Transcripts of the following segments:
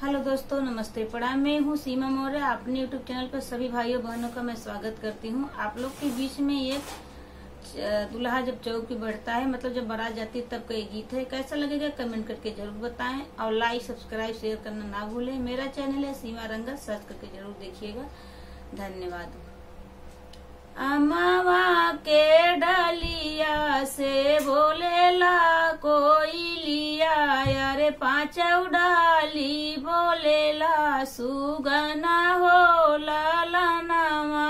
Hello दोस्तों, नमस्ते प्रणाम। मैं हूँ सीमा मौर्य। अपने यूट्यूब चैनल पर सभी भाइयों बहनों का मैं स्वागत करती हूँ। आप लोग के बीच में एक दूल्हा जब चौक पे बढ़ता है, मतलब जब बारात जाती है, तब का ये गीत है। कैसा लगेगा कमेंट करके जरूर बताएं और लाइक सब्सक्राइब शेयर करना ना भूलें। मेरा चैनल है सीमा रंगत, सर्च करके जरूर देखिएगा। धन्यवाद। अमावा के डलिया से बोलेला कोई लिया, अरे पाँचौ डाली बोलेला सुगना हो लालनावा।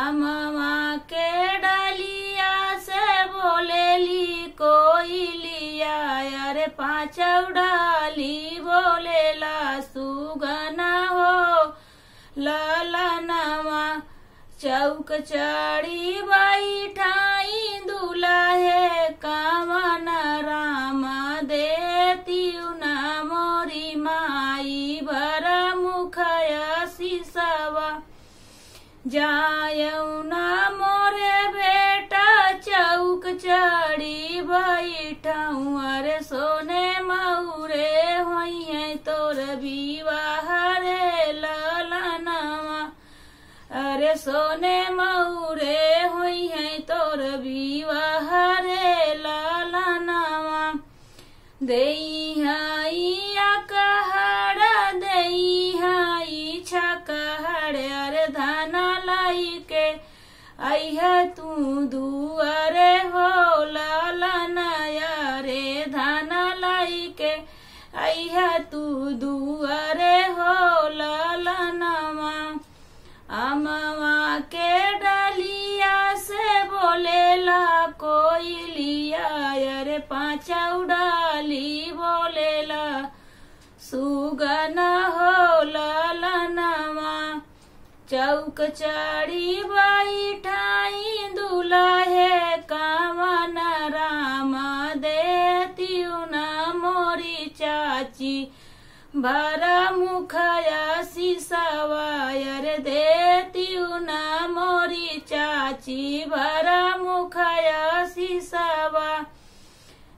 अमावा के डलिया से बोलेली कोई लिया, अरे पाँचौ डाली बोलेला सुगना हो लालनावा। चौक चढ़ी बैठाई दुल्हे कामन राम देती न मोरी माई भर मुखया सिसवा। जायऊ न मोरे बेटा चौक चढ़ी बैठाऊ, अरे सोने मऊरे होई है तोर विवाह रे ललनवा। अरे सोने मऊरे हुई है तोर विवाह रे लालनावा। देई हाई कहड़ देई हाई छकहड़, अरे धाना लाई के अइह तू दुआरे हो लालनाया रे। धाना लाई के अइह तू दुआरे हो लालनावा। अमवा के डलिया से बोलेला कोई लिया, अरे पाँचौ डाली बोलेला सुगना हो लालनावा। चौक चढ़ी बैठाई दुल्हे कामन राम देती न मोरी चाची भर मुखया सिसवा। अरे देती न मोरी चाची भर मुखया सिसवा।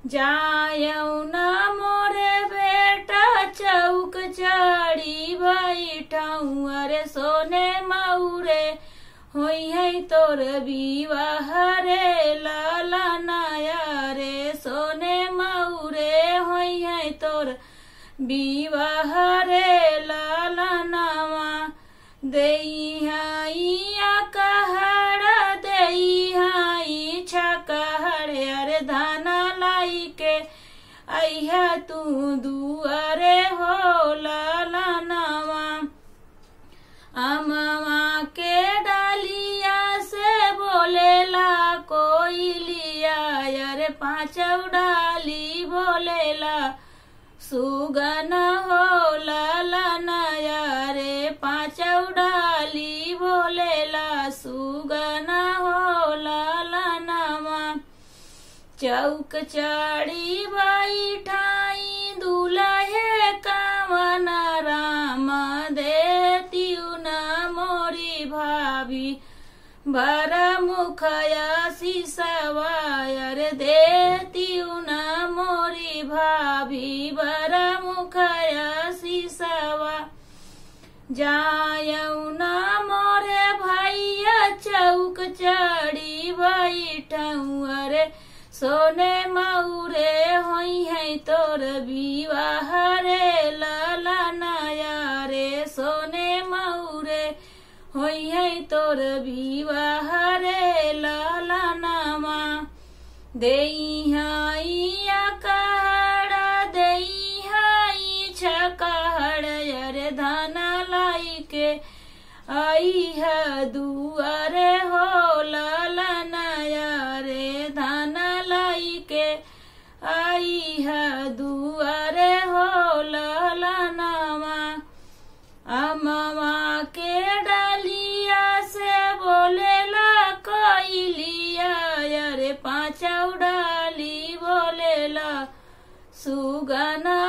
जायऊ न मोरे बेटा चौक चढ़ी बैठाऊ, अरे सोने मऊरे होई है तोर विवाह रे लालनाया रे। सोने मऊरे होई है तोर विवाह रे लालनावा। देई हाई कहड़ देई हाई छकहड़, अरे धाना लाई के अइह तू दुआरे हो लालनावा। अमवा के डालिया से बोलेला कोई लिया, अरे पाँचौ डाली बोलेला सुगना हो लालनाया रे। पाँचौ डाली बोलेला सुगना हो लालनावा। चौक चढ़ी बैठाई दुल्हे कामन राम देती न मोरी भाभी भर मुखया सिसवा। अरे देती न मोरी भाभी भर मुखया सिसवा। जायऊ न मोरे भैया चौक चढ़ी बैठाऊ, अरे सोने मऊरे होई है तोर विवाह रे लालनाया रे। सोने मऊरे होई है तोर विवाह रे लालनावा। देई हाई कहड़ देई हाई छकहड़, अरे धाना लाई के अइह दुआरे हो लालनाया रे। धाना लाई के अइह दुआरे हो लालनावा। अमवा के डलिया से बोलेला कोई लिया, अरे पाँचौ डाली बोलेला सुगना